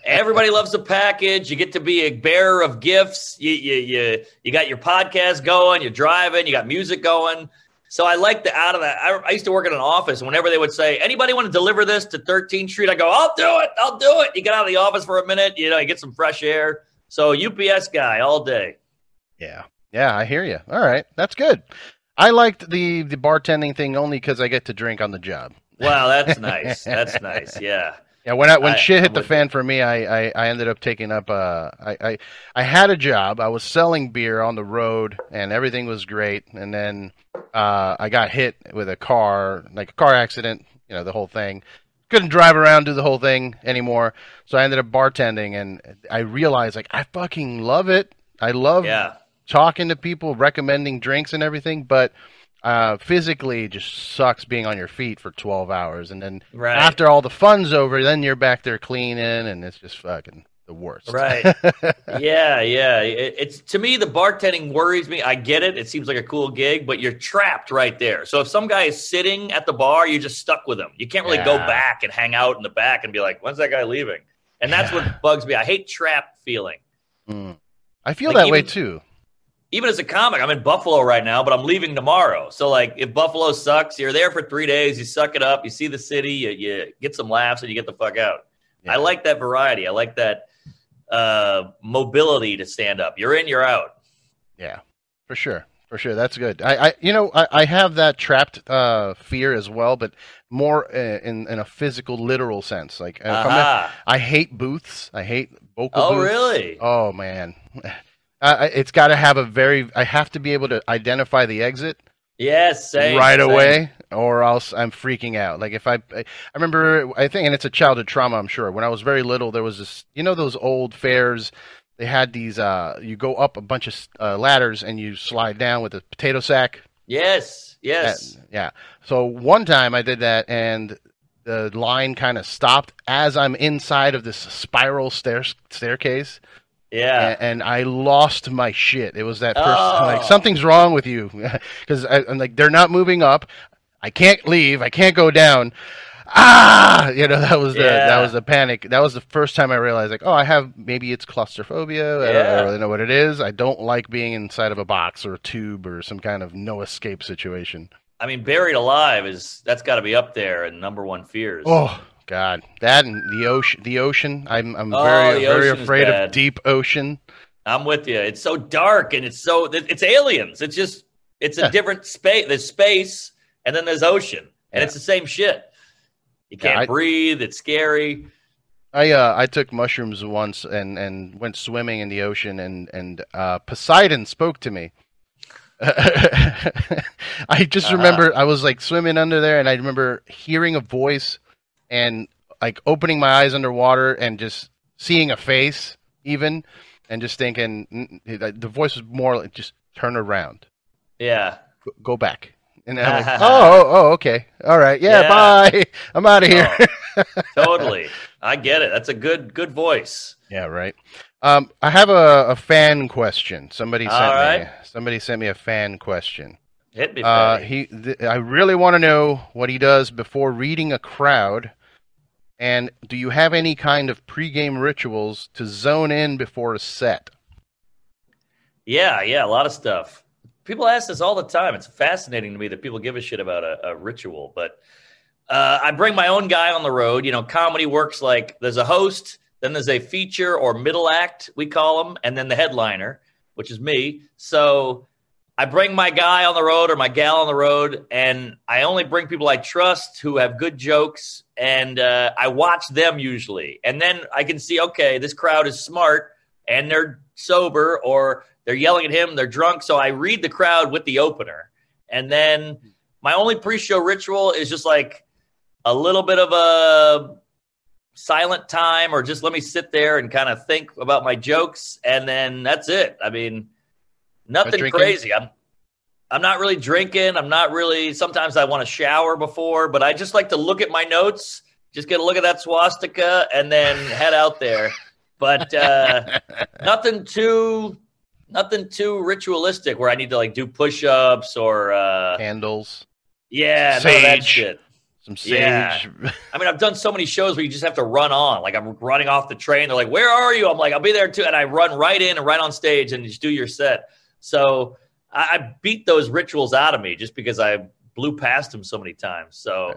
Everybody loves a package. You get to be a bearer of gifts. You got your podcast going. You're driving. You got music going. So I like the out of that. I used to work in an office. Whenever they would say, anybody want to deliver this to 13th Street? I go, I'll do it. You get out of the office for a minute. You get some fresh air. So UPS guy all day. Yeah, I hear you. All right. That's good. I liked the bartending thing only because I get to drink on the job. Wow, that's nice. That's nice. Yeah. Yeah, when shit hit the fan for me, I ended up taking up I had a job. I was selling beer on the road, and everything was great. And then I got hit with a car accident, the whole thing. Couldn't drive around, do the whole thing anymore. So I ended up bartending, and I realized, I fucking love it. I love talking to people, recommending drinks and everything, but physically it just sucks being on your feet for 12 hours. And then after all the fun's over, then you're back there cleaning, and it's just fucking the worst. Right. Yeah. It's to me, the bartending worries me. I get it. It seems like a cool gig, but you're trapped right there. So if some guy is sitting at the bar, you're just stuck with him. You can't really go back and hang out in the back and be like, when's that guy leaving? And that's what bugs me. I hate trapped feeling. I feel that way too. Even as a comic, I'm in Buffalo right now, but I'm leaving tomorrow. So, if Buffalo sucks, you're there for 3 days, you suck it up, you see the city, you get some laughs, and you get the fuck out. Yeah. I like that variety. I like that mobility to stand up. You're in, you're out. Yeah, for sure. That's good. I have that trapped fear as well, but more in a physical, literal sense. I hate booths. I hate vocal booths. Oh, really? Oh, man. It's got to have I have to be able to identify the exit. Yes, same. Away, or else I'm freaking out. If I remember, I think, and it's a childhood trauma, I'm sure. When I was very little, there was this, those old fairs. They had these, you go up a bunch of ladders and you slide down with a potato sack. Yes. Yeah. So one time I did that, and the line kind of stopped as I'm inside of this spiral staircase. Yeah. And I lost my shit. It was that person, something's wrong with you. Because I'm they're not moving up. I can't leave. I can't go down. That was the panic. That was the first time I realized, maybe it's claustrophobia. I don't really know what it is. I don't like being inside of a box or a tube or some kind of no escape situation. I mean, buried alive that's got to be up there in number one fears. Oh, God, that and the ocean. I'm very afraid of deep ocean. I'm with you. It's so dark, and it's aliens. It's a different space. There's space, and then there's ocean, and it's the same shit. You can't breathe. It's scary. I took mushrooms once and went swimming in the ocean, and Poseidon spoke to me. I just remember I was swimming under there, and I remember hearing a voice. And opening my eyes underwater and just seeing a face even, and just thinking the voice was more just turn around. Yeah. Go back. And I'm oh, okay. All right. Yeah. Bye. I'm out of here. Totally. I get it. That's a good voice. Yeah. Right. I have a fan question. Somebody sent me a fan question. Hit me. I really want to know what he does before reading a crowd, and do you have any kind of pregame rituals to zone in before a set? Yeah, a lot of stuff. People ask this all the time. It's fascinating to me that people give a shit about a ritual, but I bring my own guy on the road. Comedy works there's a host, then there's a feature or middle act, we call them, and then the headliner, which is me. So I bring my guy on the road or my gal on the road, and I only bring people I trust who have good jokes, and I watch them usually. And then I can see, okay, this crowd is smart, and they're sober, or they're yelling at him, they're drunk. So I read the crowd with the opener. And then my only pre-show ritual is just like a little bit of a silent time, or just let me sit there and kind of think about my jokes, and then that's it. I mean, nothing crazy. I'm not really drinking. I'm not really. Sometimes I want to shower before, but I just like to look at my notes, just get a look at that swastika, and then head out there. But nothing too ritualistic where I need to like do push-ups or candles. Yeah, sage. None of that shit. Some sage. Yeah. I mean, I've done so many shows where you just have to run on. Like I'm running off the train. They're like, "Where are you?" I'm like, "I'll be there too." And I run right in and right on stage and just do your set. So I beat those rituals out of me just because I blew past them so many times. So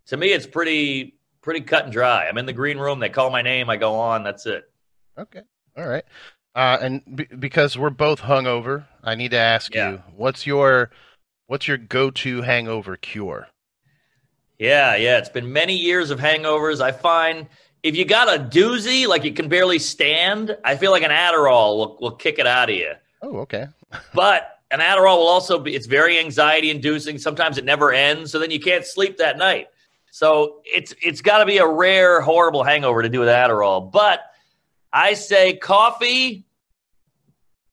to me, it's pretty cut and dry. I'm in the green room. They call my name. I go on. That's it. Okay. All right. Because we're both hungover, I need to ask you, what's your go-to hangover cure? Yeah. It's been many years of hangovers. I find if you got a doozy, like you can barely stand, I feel like an Adderall will kick it out of you. Oh, okay. But an Adderall will also it's very anxiety inducing. Sometimes it never ends. So then you can't sleep that night. So it's got to be a rare, horrible hangover to do with Adderall. But I say coffee,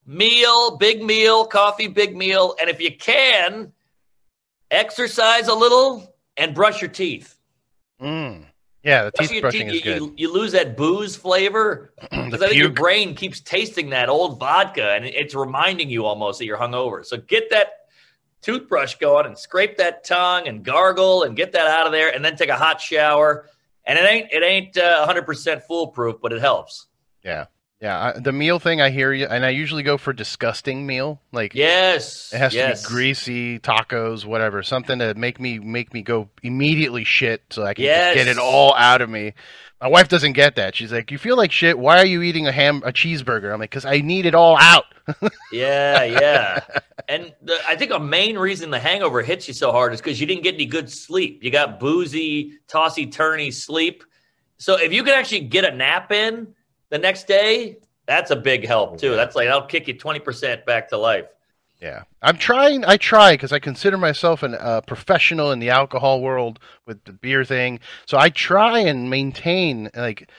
meal, big meal, coffee, big meal. And if you can, exercise a little and brush your teeth. Yeah, the teeth brushing is good. You lose that booze flavor because I think your brain keeps tasting that old vodka, and it's reminding you almost that you're hungover. So get that toothbrush going and scrape that tongue and gargle and get that out of there, and then take a hot shower. And it ain't 100% foolproof, but it helps. Yeah. The meal thing, I hear you, and I usually go for disgusting meal. Like yes, it has to be greasy, tacos, whatever, something to make me go immediately shit, so I can just get it all out of me. My wife doesn't get that. She's like, "You feel like shit. Why are you eating a cheeseburger?" I'm like, "Because I need it all out." Yeah. And I think a main reason the hangover hits you so hard is because you didn't get any good sleep. You got boozy, tossy-turny sleep. So if you can actually get a nap in the next day, that's a big help too. That's like, that'll kick you 20% back to life. Yeah. I try because I consider myself a professional in the alcohol world with the beer thing. So I try and maintain, like,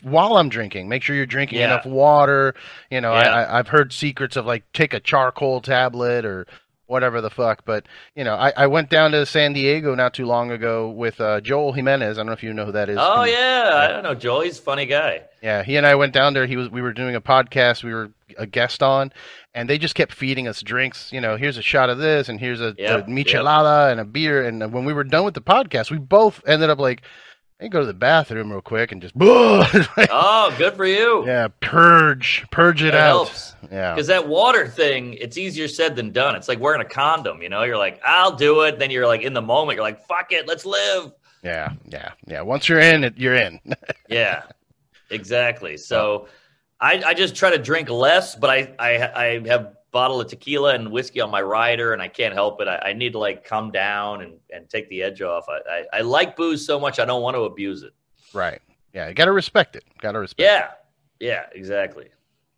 while I'm drinking, make sure you're drinking enough water. You know, I've heard secrets of like take a charcoal tablet or whatever the fuck. But, you know, I went down to San Diego not too long ago with Joel Jimenez. I don't know if you know who that is. Oh, I don't know Joel. He's a funny guy. Yeah, he and I went down there. We were doing a podcast. We were a guest on, and they just kept feeding us drinks. You know, here's a shot of this, and here's a michelada and a beer. And when we were done with the podcast, we both ended up like, I go to the bathroom real quick and just. Oh, good for you. Yeah, purge it out. Helps. Yeah, because that water thing, it's easier said than done. It's like wearing a condom. You know, you're like, I'll do it. Then you're like in the moment, you're like, fuck it, let's live. Yeah. Once you're in, you're in. Yeah, exactly. So I just try to drink less, but I have a bottle of tequila and whiskey on my rider, and I can't help it. I need to like come down and take the edge off. I like booze so much I don't want to abuse it. Right. Yeah, you got to respect it. Yeah, exactly.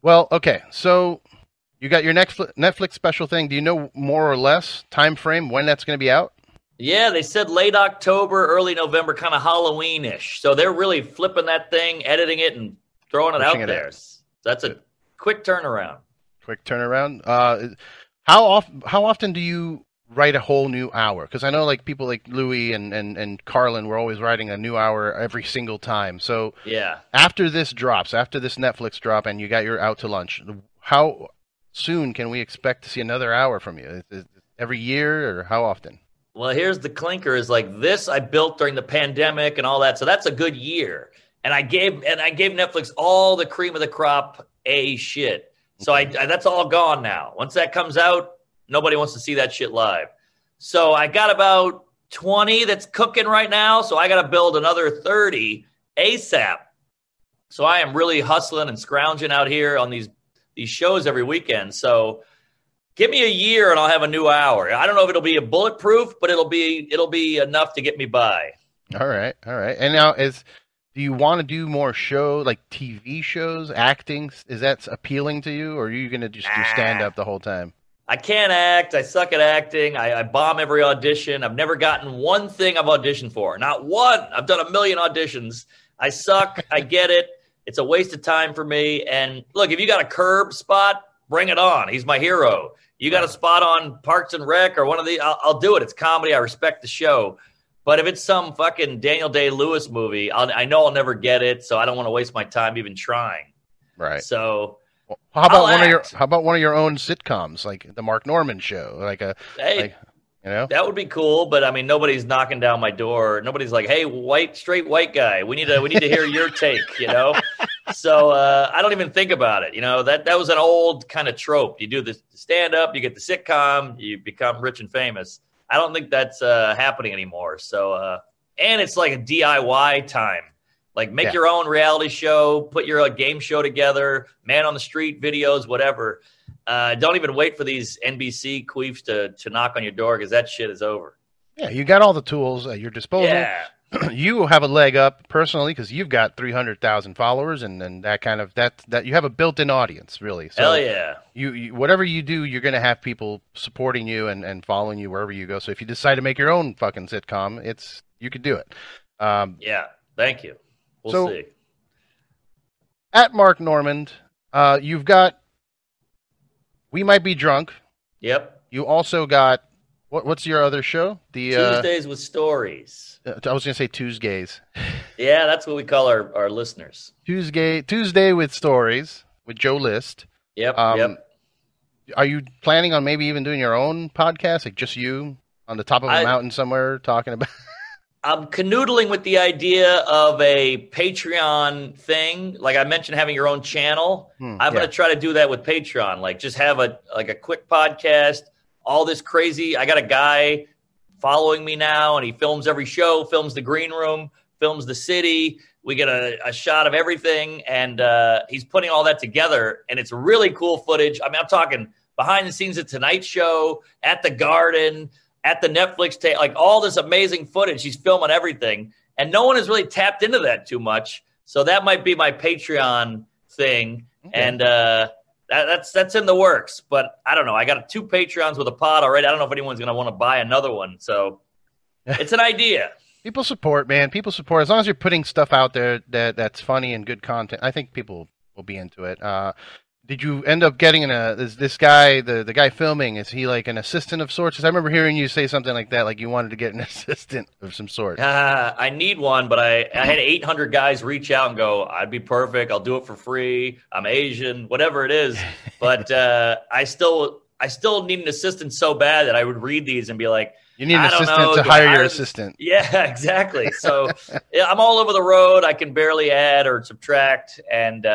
Well, okay. So you got your Netflix special thing. Do you know more or less time frame when that's going to be out? Yeah, they said late October, early November, kind of Halloween-ish. So they're really flipping that thing, editing it, and throwing it out there. So that's a quick turnaround. How often do you write a whole new hour? Because I know like people like Louis and Carlin were always writing a new hour every single time. So after this Netflix drop, and you got your out to lunch, how soon can we expect to see another hour from you? Is it every year, or how often? Well, here's the clinker: is like this I built during the pandemic and all that, so that's a good year. And I gave Netflix all the cream of the crop shit. So I that's all gone now. Once that comes out, nobody wants to see that shit live. So I got about 20 that's cooking right now. So I got to build another 30 ASAP. So I am really hustling and scrounging out here on these shows every weekend. So Give me a year and I'll have a new hour. I don't know if it'll be a bulletproof, but it'll be enough to get me by. All right. And now, do you want to do more like TV shows, acting? Is that appealing to you, or are you going to just do stand-up the whole time? I can't act. I suck at acting. I bomb every audition. I've never gotten one thing I've auditioned for. Not one. I've done 1 million auditions. I suck. I get it. It's a waste of time for me. And look, if you got a curb spot, bring it on. He's my hero. You got a spot on Parks and Rec or one of the, I'll do it. It's comedy. I respect the show. But if it's some fucking Daniel Day-Lewis movie, I know I'll never get it, so I don't want to waste my time even trying. Right. So well, how about one of your own sitcoms, like the Mark Norman Show, that would be cool. But I mean, nobody's knocking down my door. Nobody's like, "Hey, straight white guy, we need to hear your take," So I don't even think about it. That was an old kind of trope. You do the stand up, you get the sitcom, you become rich and famous. I don't think that's happening anymore. So and it's like a DIY time. Like make your own reality show, put your game show together, man on the street videos, whatever. Don't even wait for these NBC queefs to knock on your door because that shit is over. Yeah, you got all the tools at your disposal. Yeah. You have a leg up personally because you've got 300,000 followers and that you have a built-in audience, really. So hell yeah. You whatever you do, you're going to have people supporting you and following you wherever you go. So if you decide to make your own fucking sitcom, you could do it. Yeah, thank you. We'll see. At Mark Normand, you've got We Might Be Drunk. Yep. You also got what's your other show? The Tuesdays with Stories. I was going to say Tuesdays. Yeah, that's what we call our listeners. Tuesday with Stories with Joe List. Yep. Are you planning on maybe even doing your own podcast, like just you on the top of a mountain somewhere talking about? I'm canoodling with the idea of a Patreon thing. Like I mentioned, having your own channel. I'm going to try to do that with Patreon. Like just have a quick podcast. All this crazy. I got a guy following me now, and he films every show, films the green room, films the city. We get a shot of everything, and he's putting all that together, and it's really cool footage. I mean, I'm talking behind the scenes at Tonight Show, at the Garden, at the Netflix like all this amazing footage. He's filming everything, and no one has really tapped into that too much. So that might be my Patreon thing, and that's in the works. But I don't know. I got 2 Patreons with a pod already. I don't know if anyone's going to want to buy another one. So it's an idea. People support, man. People support. As long as you're putting stuff out there that's funny and good content, I think people will be into it. Did you end up getting this guy, the guy filming, is he like an assistant of sorts? 'Cause I remember hearing you say something like that, like you wanted to get an assistant of some sort. I need one, but I had 800 guys reach out and go, I'd be perfect. I'll do it for free. I'm Asian, whatever it is. But I still need an assistant so bad that I would read these and be like, you need an assistant to hire your assistant. Yeah, exactly. So I'm all over the road. I can barely add or subtract. And,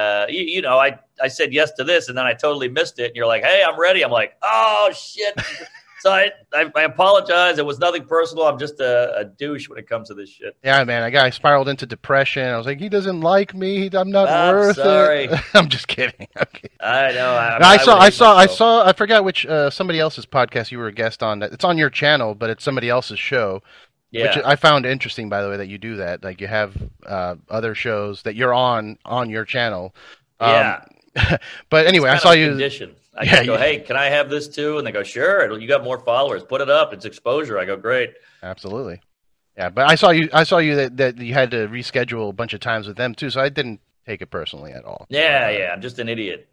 I said yes to this, and then I totally missed it. And you're like, hey, I'm ready. I'm like, oh, shit. So I apologize. It was nothing personal. I'm just a douche when it comes to this shit. Yeah, man. I spiraled into depression. I was like, he doesn't like me. I'm not worth it. I'm just kidding. Okay. I know. I forgot which somebody else's podcast you were a guest on. It's on your channel, but it's somebody else's show. Yeah. Which I found interesting, by the way, that you do that. Like you have other shows that you're on your channel. Yeah. But anyway, I saw you. Condition. I just go, hey, can I have this too? And they go, sure. You got more followers. Put it up. It's exposure. I go, great. Absolutely. Yeah, but I saw you that you had to reschedule a bunch of times with them too, so I didn't take it personally at all. Yeah. I'm just an idiot.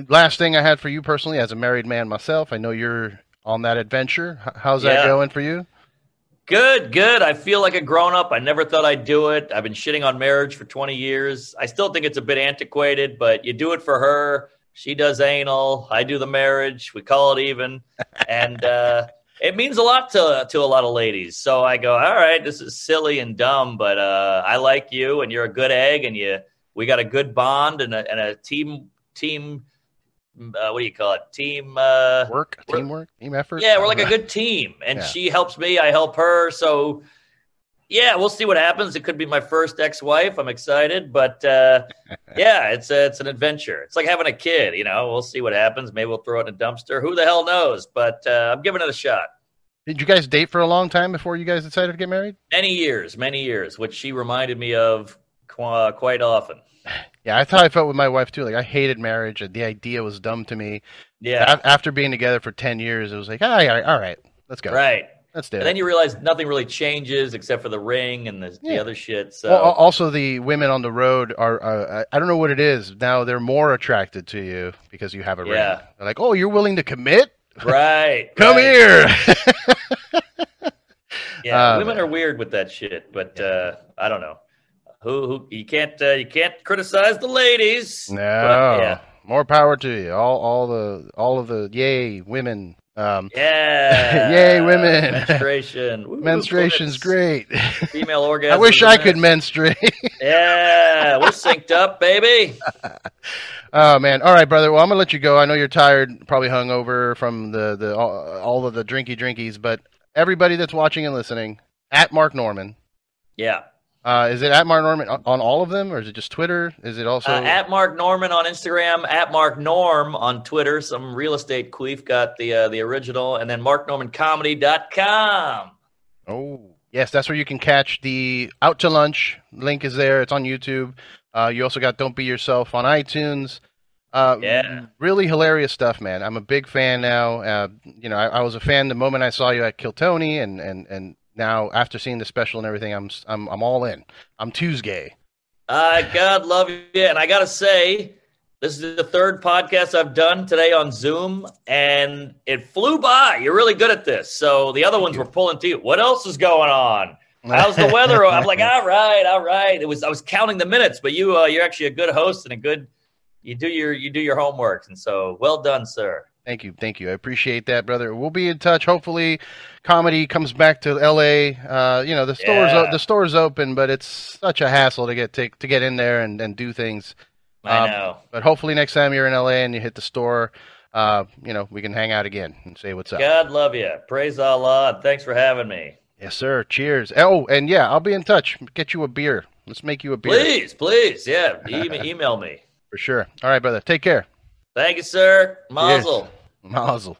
Last thing I had for you personally, as a married man myself, I know you're on that adventure. How's that going for you? Good. I feel like a grown-up. I never thought I'd do it. I've been shitting on marriage for 20 years. I still think it's a bit antiquated, but you do it for her. She does anal. I do the marriage. We call it even. And it means a lot to a lot of ladies. So I go, all right, this is silly and dumb, but I like you, and you're a good egg, and we got a good bond and a team what do you call it? Teamwork, team effort. Yeah, we're like a good team, and she helps me, I help her. So Yeah, we'll see what happens. It could be my first ex-wife. I'm excited, but yeah, it's an adventure. It's like having a kid. We'll see what happens. Maybe we'll throw it in a dumpster. Who the hell knows? But I'm giving it a shot. Did you guys date for a long time before you guys decided to get married? Many years, which she reminded me of quite often. Yeah, that's how I felt with my wife too. Like I hated marriage, and the idea was dumb to me. Yeah. After being together for 10 years, it was like, all right, let's go. Right. Let's do it. And then you realize nothing really changes except for the ring and the other shit. So well, also the women on the road are I don't know what it is. Now they're more attracted to you because you have a ring. They're like, oh, you're willing to commit? Right. Come here. Yeah, women are weird with that shit, but I don't know. Who you can't criticize the ladies. No. But, yeah. More power to you. All of the yay women. Yeah. Yay women. Menstruation. Woo, Menstruation's great. Female orgasm. I wish I could menstruate. Yeah, we're synced up, baby. Oh man! All right, brother. Well, I'm gonna let you go. I know you're tired, probably hungover from all of the drinkies. But everybody that's watching and listening, at Mark Norman. Yeah. Is it at Mark Norman on all of them, or is it just Twitter? Is it also at Mark Norman on Instagram? At Mark Norm on Twitter. Some real estate queef got the original, and then MarkNormanComedy.com. Oh yes, that's where you can catch the Out to Lunch link. Is there? It's on YouTube. You also got Don't Be Yourself on iTunes. Really hilarious stuff, man. I'm a big fan now. I was a fan the moment I saw you at Kill Tony, and now after seeing the special and everything, I'm all in. I'm Tuesday. God love you, and I gotta say, this is the third podcast I've done today on Zoom, and it flew by. You're really good at this. So the other ones were pulling teeth. What else is going on? How's the weather? I'm like, all right. I was counting the minutes, but you're actually a good host and you do your homework, and so well done, sir. Thank you. I appreciate that, brother. We'll be in touch. Hopefully, comedy comes back to L.A. The store's open, but it's such a hassle to get in there and do things. I know. But hopefully, next time you're in L.A. and you hit the store, we can hang out again and say what's up. God love you. Praise Allah. And thanks for having me. Yes, sir. Cheers. Oh, and yeah, I'll be in touch. Get you a beer. Let's make you a beer. Please. Yeah. Email me. For sure. All right, brother. Take care. Thank you, sir. Mazel. Mazel.